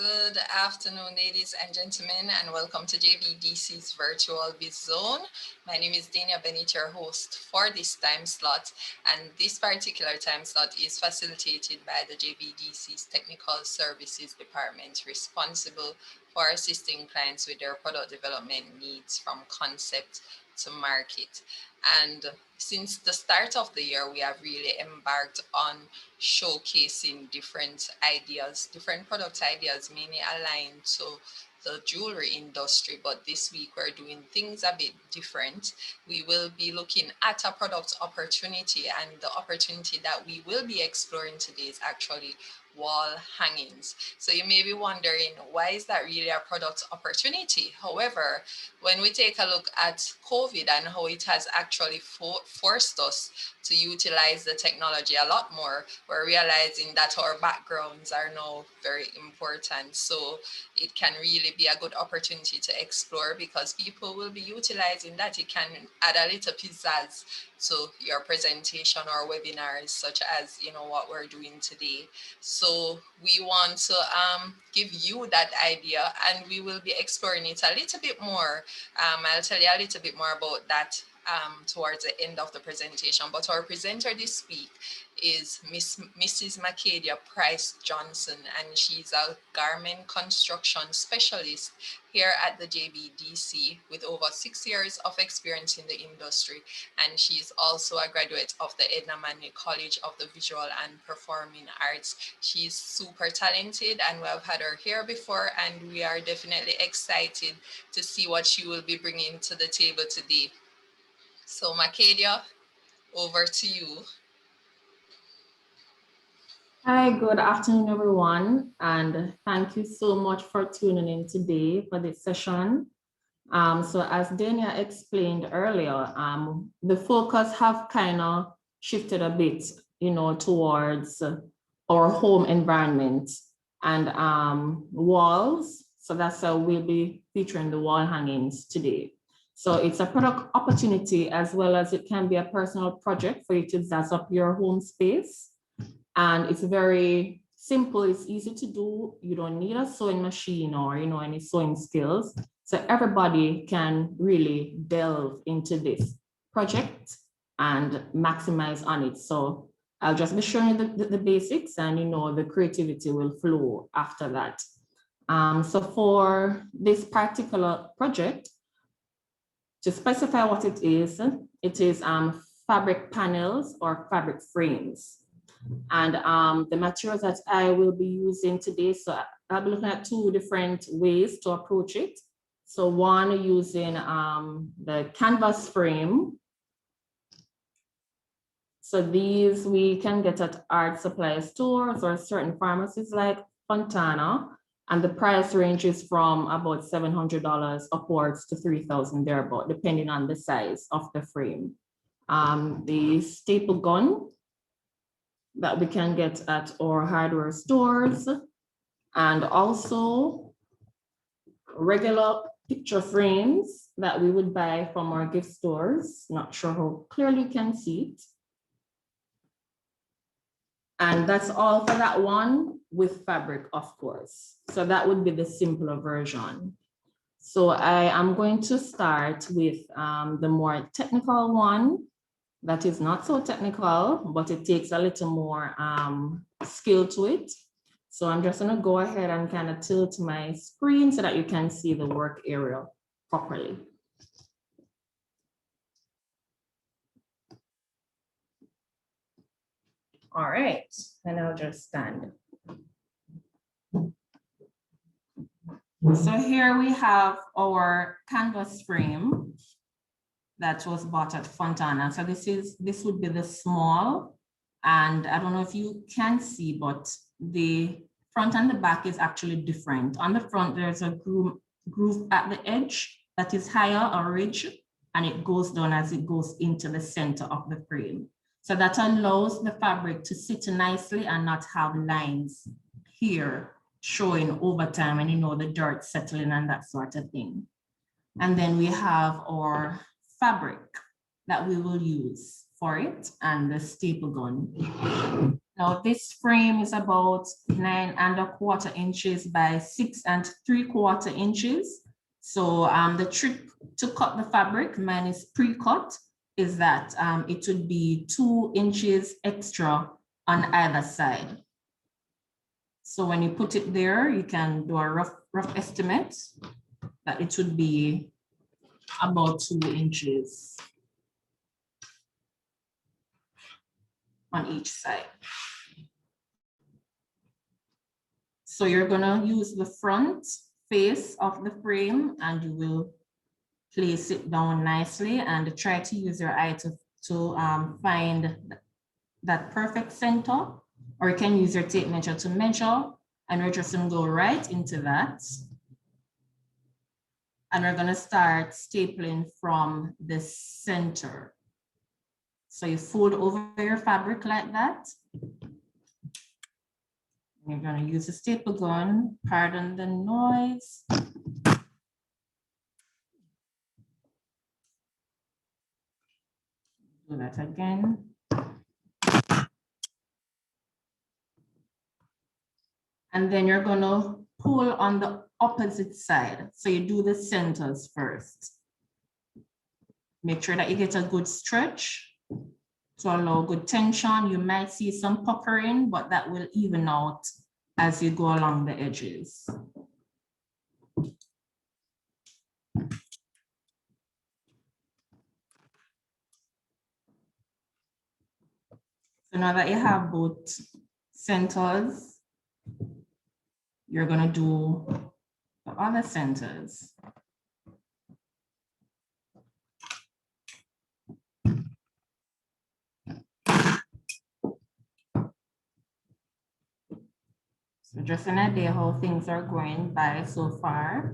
Good afternoon, ladies and gentlemen, and welcome to JBDC's Virtual Biz Zone. My name is Dania Benit, your host for this time slot, and this particular time slot is facilitated by the JBDC's Technical Services Department, responsible for assisting clients with their product development needs from concept to market. And since the start of the year, we have really embarked on showcasing different ideas, different product ideas, mainly aligned to the jewelry industry. But this week we're doing things a bit different. We will be looking at a product opportunity, and the opportunity that we will be exploring today is actually wall hangings. So you may be wondering, why is that really a product opportunity? However, when we take a look at COVID and how it has actually forced us to utilize the technology a lot more, we're realizing that our backgrounds are now very important. So it can really be a good opportunity to explore, because people will be utilizing that. It can add a little pizzazz to your presentation or webinars, such as what we're doing today. So we want to give you that idea, and we will be exploring it a little bit more. I'll tell you a little bit more about that towards the end of the presentation. But our presenter this week is Mrs. Makedia Pryce-Johnson, and she's a garment construction specialist here at the JBDC with over 6 years of experience in the industry. And she's also a graduate of the Edna Manley College of the Visual and Performing Arts. She's super talented, and we have had her here before, and we are definitely excited to see what she will be bringing to the table today. So Makedia, over to you. Hi, good afternoon, everyone, and thank you so much for tuning in today for this session. So as Dania explained earlier, the focus have kind of shifted a bit, towards our home environment and walls. So that's how we'll be featuring the wall hangings today. So it's a product opportunity, as well as it can be a personal project for you to zazz up your home space. And it's very simple, it's easy to do. You don't need a sewing machine or any sewing skills. So everybody can really delve into this project and maximize on it. So I'll just be showing you the basics, and the creativity will flow after that. So for this particular project, to specify what it is fabric panels or fabric frames. And the materials that I will be using today, so I'll be looking at two different ways to approach it. So one, using the canvas frame. So these we can get at art supply stores or certain pharmacies like Fontana, and the price ranges from about $700 upwards to $3,000 thereabout, depending on the size of the frame. The staple gun that we can get at our hardware stores, and also regular picture frames that we would buy from our gift stores. Not sure how clearly you can see it. And that's all for that one, with fabric, of course. So that would be the simpler version. So I am going to start with the more technical one. That is not so technical, but it takes a little more skill to it. So I'm just gonna go ahead and kind of tilt my screen so that you can see the work area properly. All right, and I'll just stand. So here we have our canvas frame that was bought at Fontana. So this would be the small, and I don't know if you can see, but the front and the back is actually different. On the front, there's a groove at the edge that is higher, or ridge, and it goes down as it goes into the center of the frame. So that allows the fabric to sit nicely and not have lines here showing over time, and the dirt settling and that sort of thing. And then we have our fabric that we will use for it, and the staple gun Now this frame is about 9¼ inches by 6¾ inches. So the trick to cut the fabric, mine is pre-cut, is that it would be 2 inches extra on either side. So when you put it there, you can do a rough estimate that it would be about 2 inches on each side. So you're gonna use the front face of the frame and you will place it down nicely and try to use your eye to find that perfect center, or you can use your tape measure to measure, and we're just gonna go right into that. And we're gonna start stapling from the center. So you fold over your fabric like that. You're gonna use a staple gun, pardon the noise. Do that again. And then you're gonna pull on the opposite side. So you do the centers first. Make sure that you get a good stretch to allow good tension. You might see some puckering, but that will even out as you go along the edges. So now that you have both centers, you're gonna do the other centers. So just an idea how things are going by so far.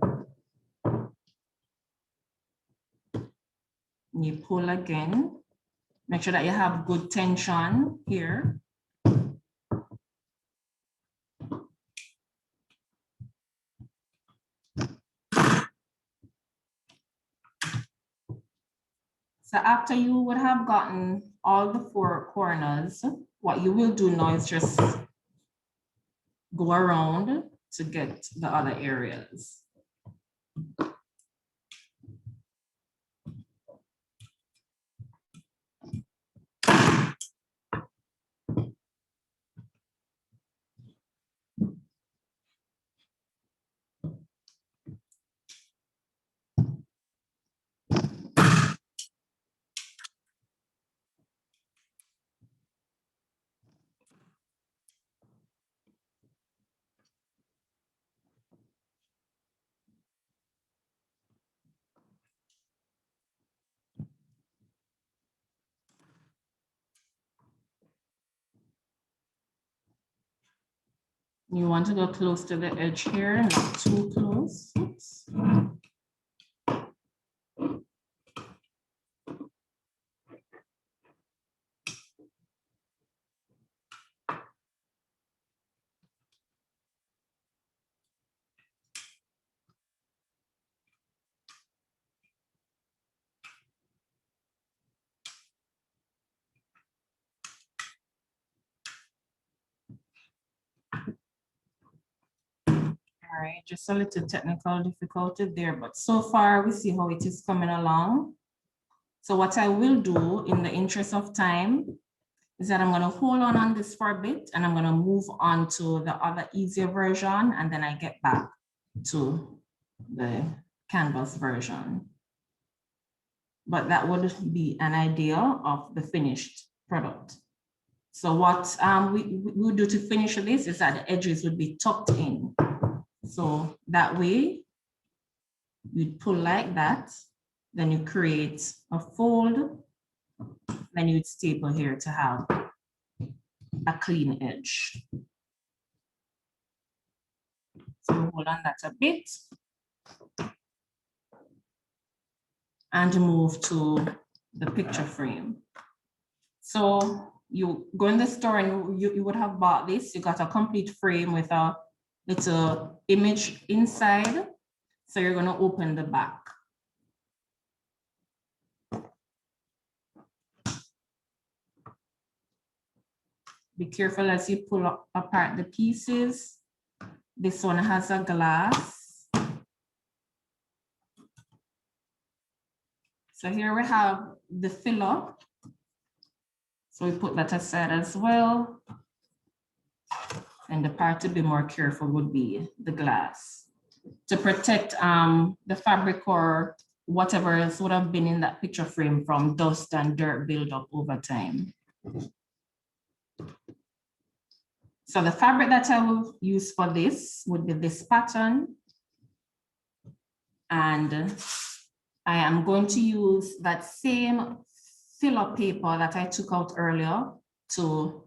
You pull again. Make sure that you have good tension here. So after you would have gotten all the 4 corners, what you will do now is just go around to get the other areas. You want to go close to the edge here, not too close. Oops. All right, just a little technical difficulty there, but so far we see how it is coming along. So what I will do in the interest of time is that I'm going to hold on this for a bit and I'm going to move on to the other easier version, and then I get back to the canvas version. But that would be an idea of the finished product. So what we would do to finish this is that the edges would be tucked in. So that way, you'd pull like that, then you create a fold, then you'd staple here to have a clean edge. So hold on that a bit and move to the picture frame. So you go in the store and you would have bought this. You got a complete frame with a little image inside. So you're going to open the back. Be careful as you pull apart the pieces. This one has a glass. So here we have the filler. So we put that aside as well. And the part to be more careful would be the glass to protect the fabric or whatever else would have been in that picture frame from dust and dirt buildup over time. So the fabric that I will use for this would be this pattern. And I am going to use that same filler paper that I took out earlier to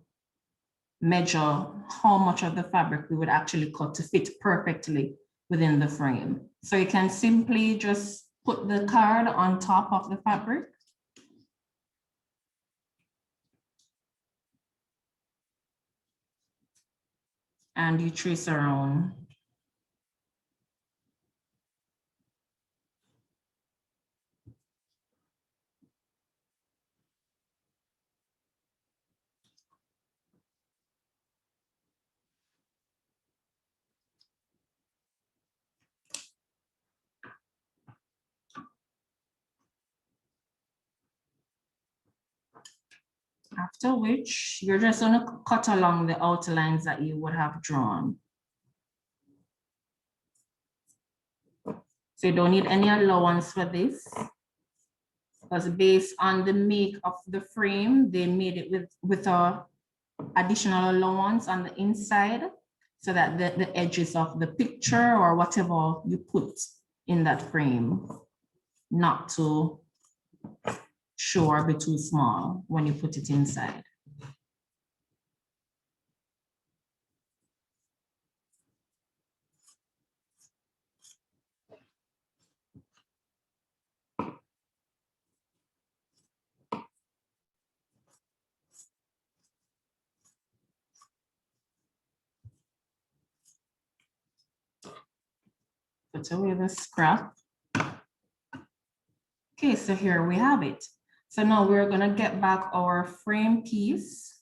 measure how much of the fabric we would actually cut to fit perfectly within the frame. So you can simply just put the card on top of the fabric. And you trace around. After which, you're just going to cut along the outlines that you would have drawn. So you don't need any allowance for this, because based on the make of the frame, they made it with a additional allowance on the inside so that the edges of the picture or whatever you put in that frame not to show or be too small when you put it inside. Put away the scrap. Okay, so here we have it. So now we're going to get back our frame piece.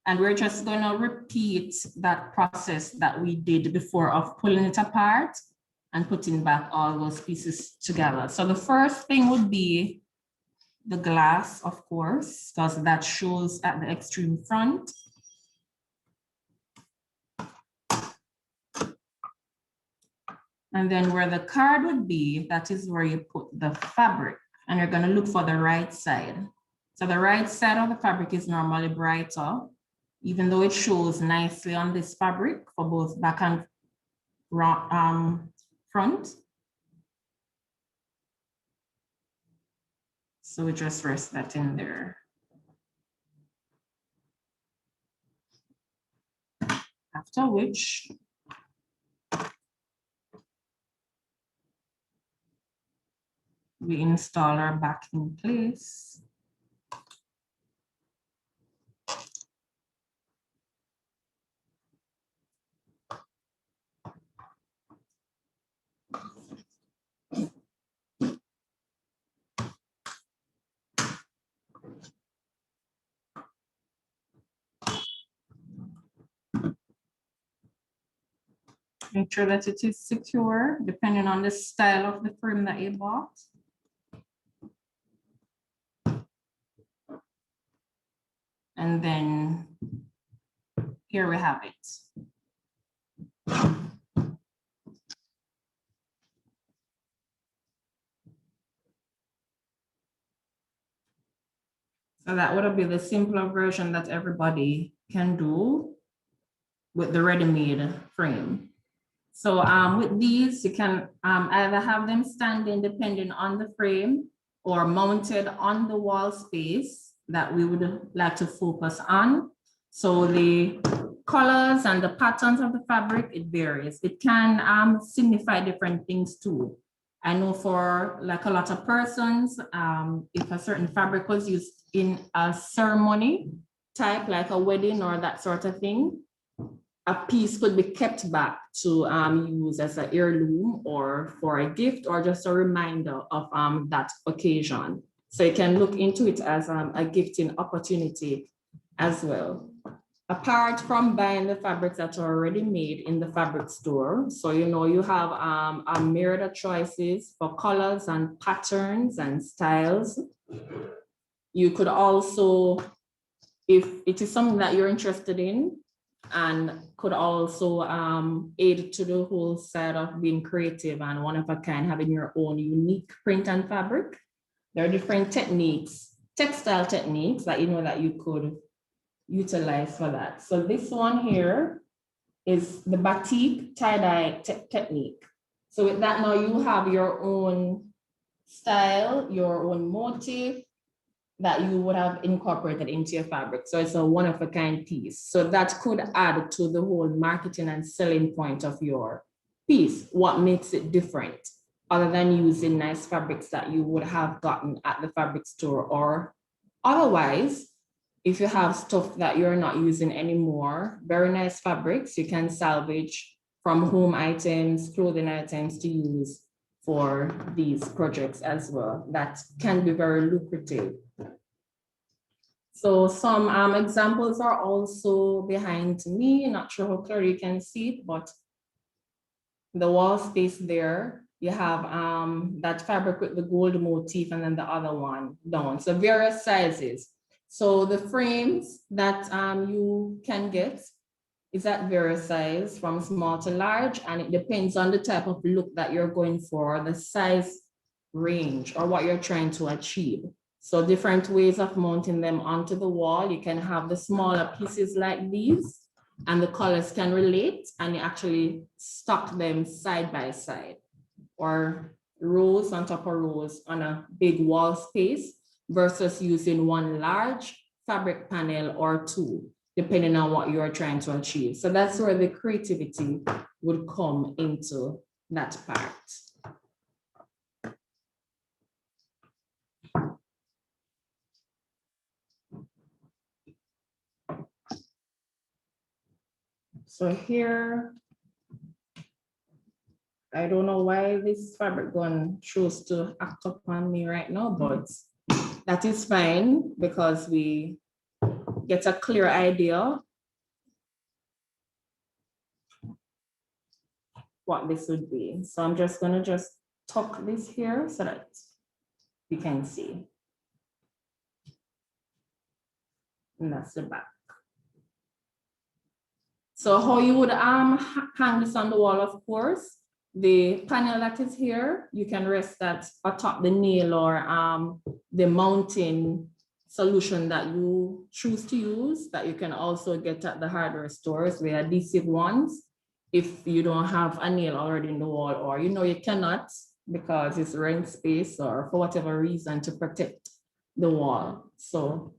And we're just going to repeat that process that we did before of pulling it apart and putting back all those pieces together. So the first thing would be the glass, of course, because that shows at the extreme front. And then where the card would be, that is where you put the fabric. And you're going to look for the right side. So the right side of the fabric is normally brighter, even though it shows nicely on this fabric for both back and front. So we just rest that in there. After which, we install our back in place. Make sure that it is secure, depending on the style of the frame that you bought. And then here we have it. So that would be the simpler version that everybody can do with the ready-made frame. So with these, you can either have them standing depending on the frame or mounted on the wall space that we would like to focus on. So the colors and the patterns of the fabric, it varies. It can signify different things too. I know for like a lot of persons, if a certain fabric was used in a ceremony type, like a wedding or that sort of thing, a piece could be kept back to use as an heirloom or for a gift or just a reminder of that occasion. So you can look into it as a gifting opportunity as well. Apart from buying the fabrics that are already made in the fabric store, so you know you have a myriad of choices for colors and patterns and styles. You could also, if it is something that you're interested in, and could also aid to the whole side of being creative and one of a kind, having your own unique print and fabric. There are different techniques, textile techniques that you know that you could utilize for that. So this one here is the batik tie-dye technique. So with that now you have your own style, your own motif that you would have incorporated into your fabric. So it's a one-of-a-kind piece. So that could add to the whole marketing and selling point of your piece. What makes it different other than using nice fabrics that you would have gotten at the fabric store, or otherwise, if you have stuff that you're not using anymore, very nice fabrics, you can salvage from home items, clothing items to use for these projects as well. That can be very lucrative. So some examples are also behind me. Not sure how clearly you can see it, but the wall space there, you have that fabric with the gold motif and then the other one down. So various sizes. So the frames that you can get is at various size from small to large, and it depends on the type of look that you're going for, the size range or what you're trying to achieve. So different ways of mounting them onto the wall. You can have the smaller pieces like these, and the colors can relate, and you actually stock them side by side, or rows on top of rows on a big wall space, versus using one large fabric panel or two, depending on what you're trying to achieve. So that's where the creativity would come into that part. So here, I don't know why this fabric gun chose to act up on me right now, but that is fine because we get a clear idea what this would be. So I'm just gonna tuck this here so that you can see. And that's the back. So how you would hang this on the wall, of course, the panel that is here, you can rest that atop the nail or the mounting solution that you choose to use, that you can also get at the hardware stores, the adhesive ones, if you don't have a nail already in the wall, or you know you cannot because it's rent space or for whatever reason to protect the wall. So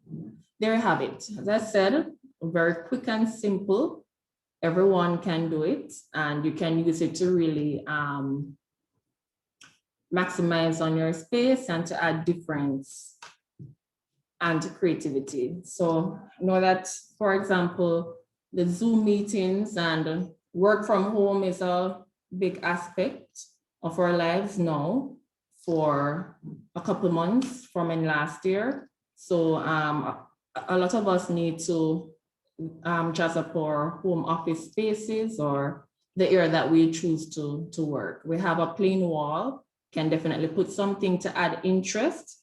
there you have it. As I said, very quick and simple. Everyone can do it, and you can use it to really maximize on your space and to add difference and creativity. So know that, for example, the Zoom meetings and work from home is a big aspect of our lives now for a couple months from in last year. So a lot of us need to jazz up our home office spaces or the area that we choose to work. We have a plain wall, can definitely put something to add interest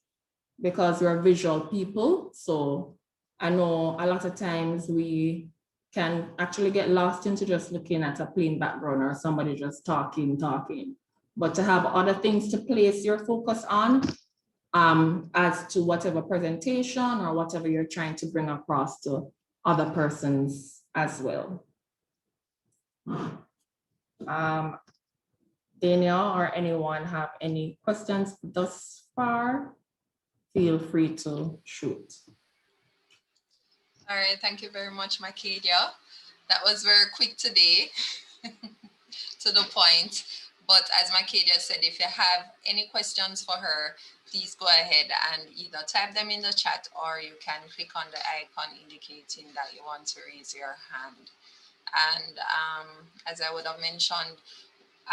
because we're visual people. So I know a lot of times we can actually get lost into just looking at a plain background or somebody just talking. But to have other things to place your focus on as to whatever presentation or whatever you're trying to bring across to other persons as well. Daniel or anyone have any questions thus far? Feel free to shoot. All right, thank you very much, Makedia. That was very quick today, to the point. But as Makedia said, if you have any questions for her, please go ahead and either type them in the chat or you can click on the icon indicating that you want to raise your hand. And as I would have mentioned,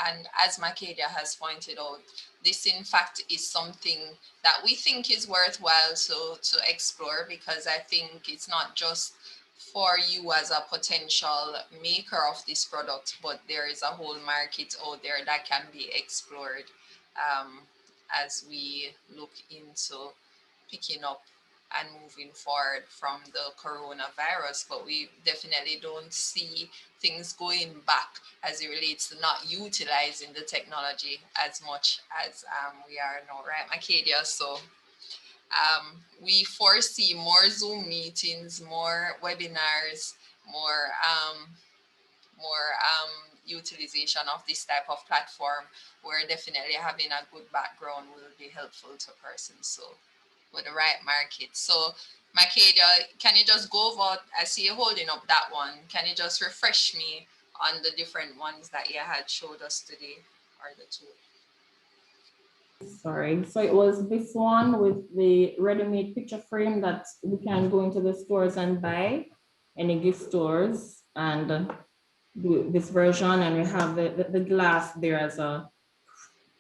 And as Makedia has pointed out, this in fact is something that we think is worthwhile to explore, because I think it's not just for you as a potential maker of this product, but there is a whole market out there that can be explored um, as we look into picking up and moving forward from the coronavirus. But we definitely don't see things going back as it relates to not utilizing the technology as much as we are now, right, Makedia? So we foresee more Zoom meetings, more webinars, more utilization of this type of platform, where definitely having a good background will be helpful to persons. So with the right market. So Makedia, can you just go over, I see you holding up that one. Can you just refresh me on the different ones that you had showed us today, or the two? Sorry. So it was this one with the ready-made picture frame that we can go into the stores and buy, any gift stores, and do this version. And we have the glass there as a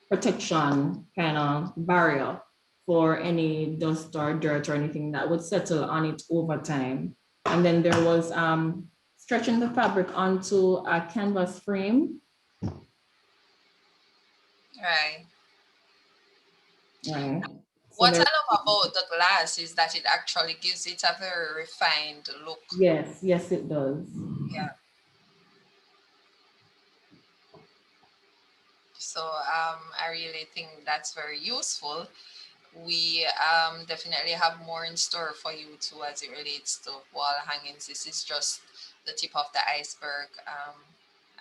protection kind of barrier for any dust or dirt or anything that would settle on it over time. And then there was stretching the fabric onto a canvas frame. Right. Right. So What I there, love about the glass is that it actually gives it a very refined look. yes, it does. Yeah. So I really think that's very useful. We definitely have more in store for you too as it relates to wall hangings. This is just the tip of the iceberg,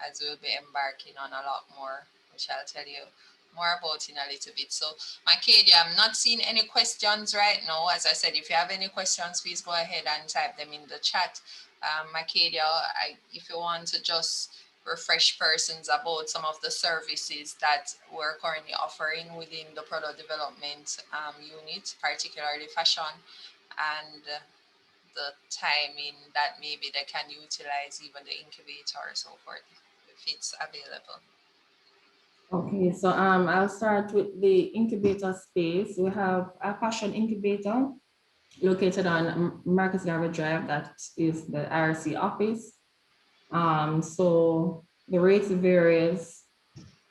as we'll be embarking on a lot more, which I'll tell you more about in a little bit. So Makedia, I'm not seeing any questions right now. As I said, if you have any questions, please go ahead and type them in the chat. Makedia, if you want to just refresh persons about some of the services that we're currently offering within the product development unit, particularly fashion, and the timing that maybe they can utilize even the incubator or so forth, if it's available. Okay, so I'll start with the incubator space. We have a fashion incubator located on Marcus Garvey Drive. That is the IRC office. So the rates varies.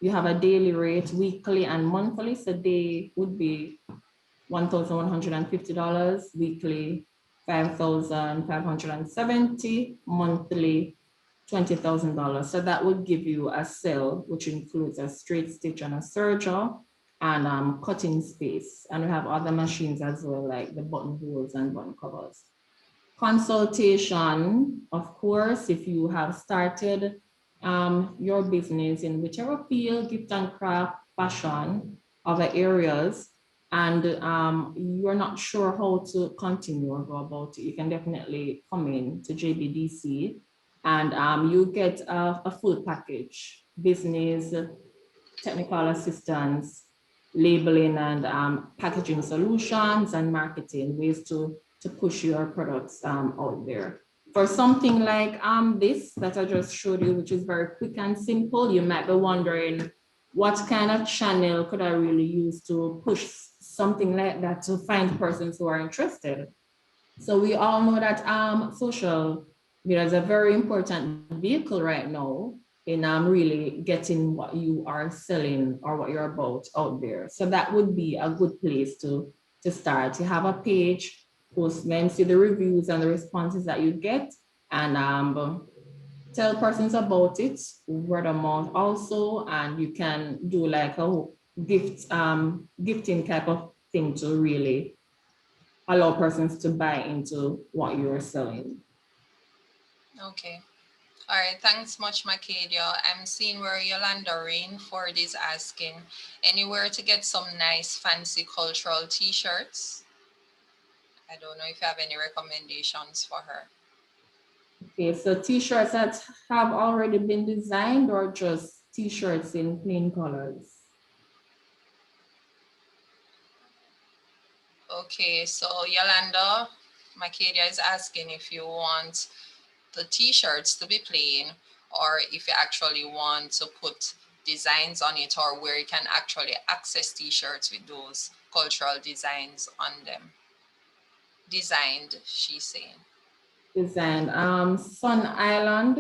You have a daily rate, weekly and monthly. So day would be $1,150, weekly $5,570, monthly $20,000. So that would give you a cell, which includes a straight stitch and a serger and cutting space. And we have other machines as well, like the buttonholes and button covers. Consultation, of course, if you have started your business in whichever field, gift and craft, fashion, other areas, and you're not sure how to continue or go about it, you can definitely come in to JBDC and you get a full package: business, technical assistance, labeling and packaging solutions, and marketing, ways to push your products out there. For something like this that I just showed you, which is very quick and simple, you might be wondering, what kind of channel could I really use to push something like that to find persons who are interested? So we all know that social media is a very important vehicle right now in really getting what you are selling or what you're about out there. So that would be a good place to start. You have a page, post them, see the reviews and the responses that you get, and tell persons about it, word of mouth also, and you can do like a gifting type of thing to really allow persons to buy into what you're selling. Okay. All right, thanks much, Makedia. I'm seeing where Yolanda Rainford is asking, anywhere to get some nice fancy cultural t-shirts? I don't know if you have any recommendations for her. Okay, so t-shirts that have already been designed or just t-shirts in plain colors? Okay, so Yolanda, Makedia is asking if you want the t-shirts to be plain, or if you actually want to put designs on it, or where you can actually access t-shirts with those cultural designs on them. Designed, she's saying. Design. Sun Island.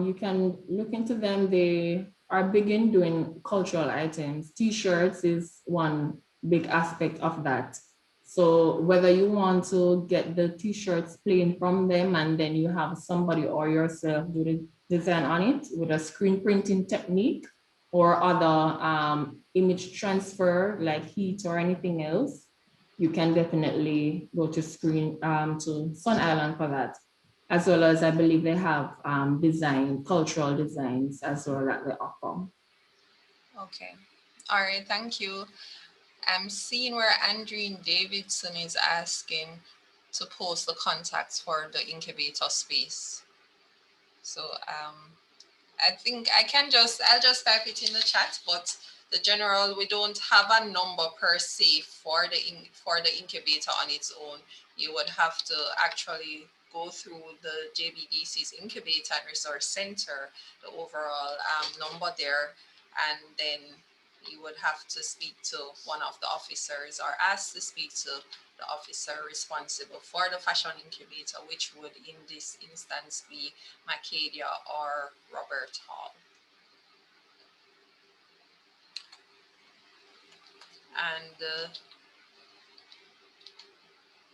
You can look into them. They are big in doing cultural items. T-shirts is one big aspect of that. So whether you want to get the T-shirts plain from them and then you have somebody or yourself do the design on it with a screen printing technique or other image transfer like heat or anything else, you can definitely go to to Sun Island for that, as well as I believe they have cultural designs as well that they offer. Okay. All right, thank you. I'm seeing where Andreen Davidson is asking to post the contacts for the incubator space. So I think I'll just type it in the chat, but the general, we don't have a number per se for for the incubator on its own. You would have to actually go through the JBDC's incubator and resource center, the overall number there, and then you would have to speak to one of the officers or ask to speak to the officer responsible for the fashion incubator, which would in this instance be Makedia or Robert Hall. And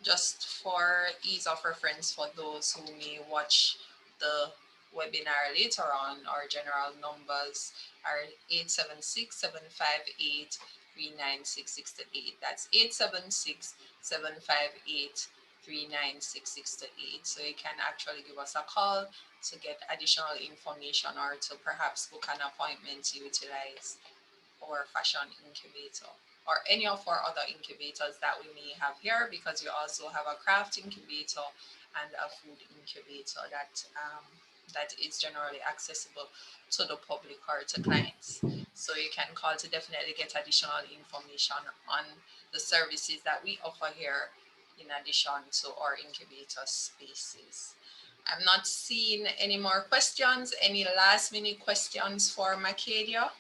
just for ease of reference for those who may watch the webinar later on, our general numbers are 876-758-39668. That's 876-758-39668. So you can actually give us a call to get additional information or to perhaps book an appointment to utilize our fashion incubator or any of our other incubators that we may have here, because we also have a craft incubator and a food incubator that is generally accessible to the public or to clients. So you can call to definitely get additional information on the services that we offer here in addition to our incubator spaces. I'm not seeing any more questions. Any last minute questions for Makedia?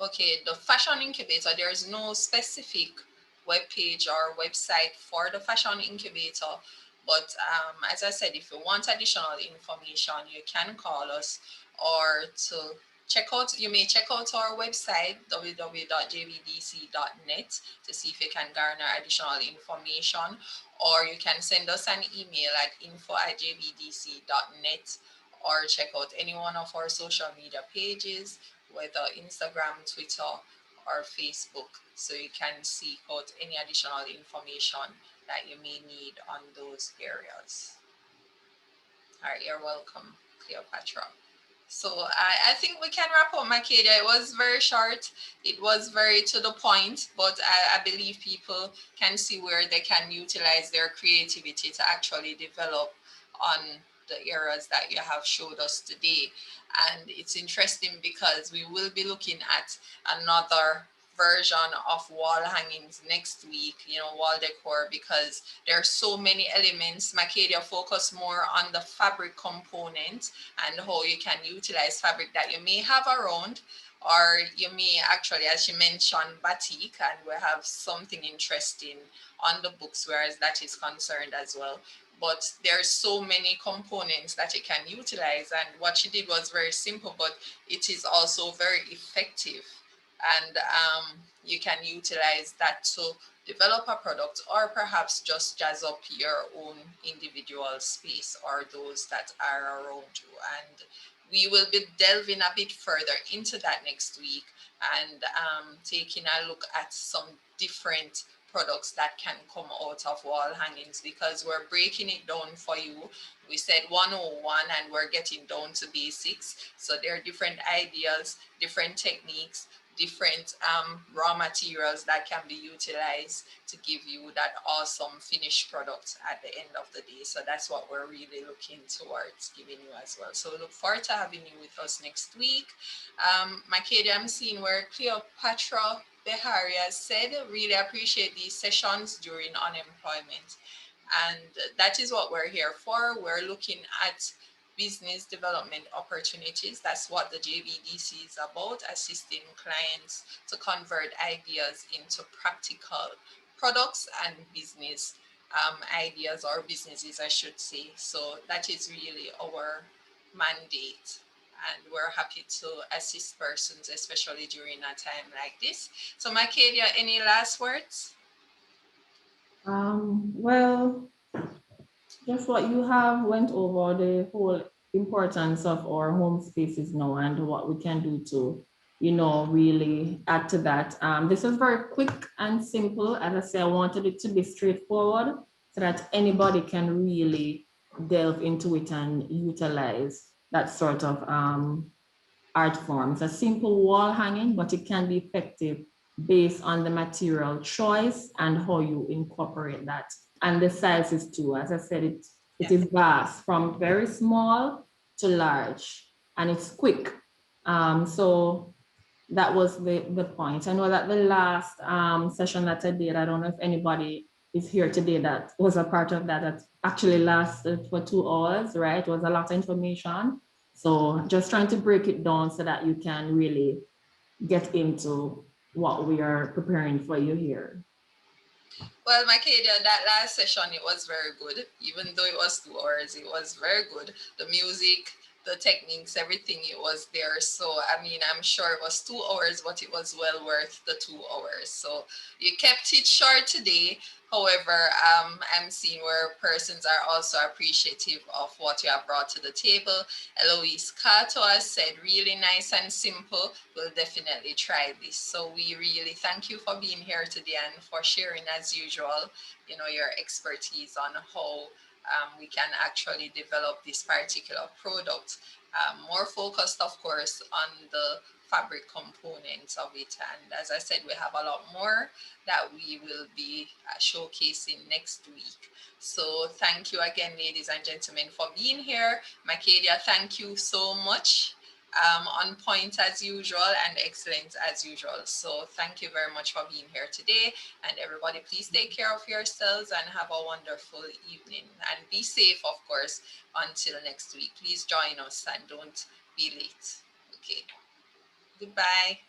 Okay, the fashion incubator, there is no specific web page or website for the fashion incubator. But as I said, if you want additional information, you can call us or to check out, you may check out our website, www.jbdc.net, to see if you can garner additional information, or you can send us an email at info@jbdc.net, or check out any one of our social media pages, whether Instagram, Twitter, or Facebook, so you can seek out any additional information that you may need on those areas. All right, you're welcome, Cleopatra. So I think we can wrap up, Makedia. It was very short. It was very to the point, but I believe people can see where they can utilize their creativity to actually develop on the areas that you have showed us today. And it's interesting because we will be looking at another version of wall hangings next week, wall decor, because there are so many elements. Makedia focus more on the fabric component and how you can utilize fabric that you may have around, or you may actually, as she mentioned, batik, and we have something interesting on the books whereas that is concerned as well. But there's so many components that you can utilize, and what she did was very simple, but it is also very effective. And you can utilize that to develop a product, or perhaps just jazz up your own individual space or those that are around you. And we will be delving a bit further into that next week, and taking a look at some different products that can come out of wall hangings, because we're breaking it down for you. We said 101 and we're getting down to basics. So there are different ideas, different techniques, different raw materials that can be utilized to give you that awesome finished product at the end of the day. So that's what we're really looking towards giving you as well. So look forward to having you with us next week. Makedia, I'm seeing where Cleopatra Behari has said, really appreciate these sessions during unemployment. And that is what we're here for. We're looking at business development opportunities. That's what the JBDC is about, assisting clients to convert ideas into practical products and business ideas, or businesses, I should say. So that is really our mandate. And we're happy to assist persons, especially during a time like this. So, Makedia, any last words? Well, just what you have went over the whole importance of our home spaces now and what we can do to, really add to that. This is very quick and simple. As I say, I wanted it to be straightforward so that anybody can really delve into it and utilize that sort of art form. It's a simple wall hanging, but it can be effective based on the material choice and how you incorporate that. And the sizes too. As I said, it Yeah. is vast from very small to large, and it's quick. So that was the point. I know that the last session that I did, I don't know if anybody is here today that was a part of that, that actually lasted for 2 hours, right? It was a lot of information. So just trying to break it down so that you can really get into what we are preparing for you here. Well, Makedia, that last session, it was very good. Even though it was 2 hours, it was very good. The music, the techniques, everything, it was there. So, I mean, I'm sure it was 2 hours, but it was well worth the 2 hours. So, you kept it short today. However, I'm seeing where persons are also appreciative of what you have brought to the table. Eloise Cato has said, really nice and simple. We'll definitely try this. So we really thank you for being here today and for sharing, as usual, your expertise on how we can actually develop this particular product. More focused, of course, on the fabric components of it. And as I said, we have a lot more that we will be showcasing next week. So thank you again, ladies and gentlemen, for being here. Makedia, thank you so much. On point as usual and excellent as usual. So thank you very much for being here today. And everybody, please take care of yourselves and have a wonderful evening. And be safe, of course, until next week. Please join us and don't be late. Okay. Goodbye.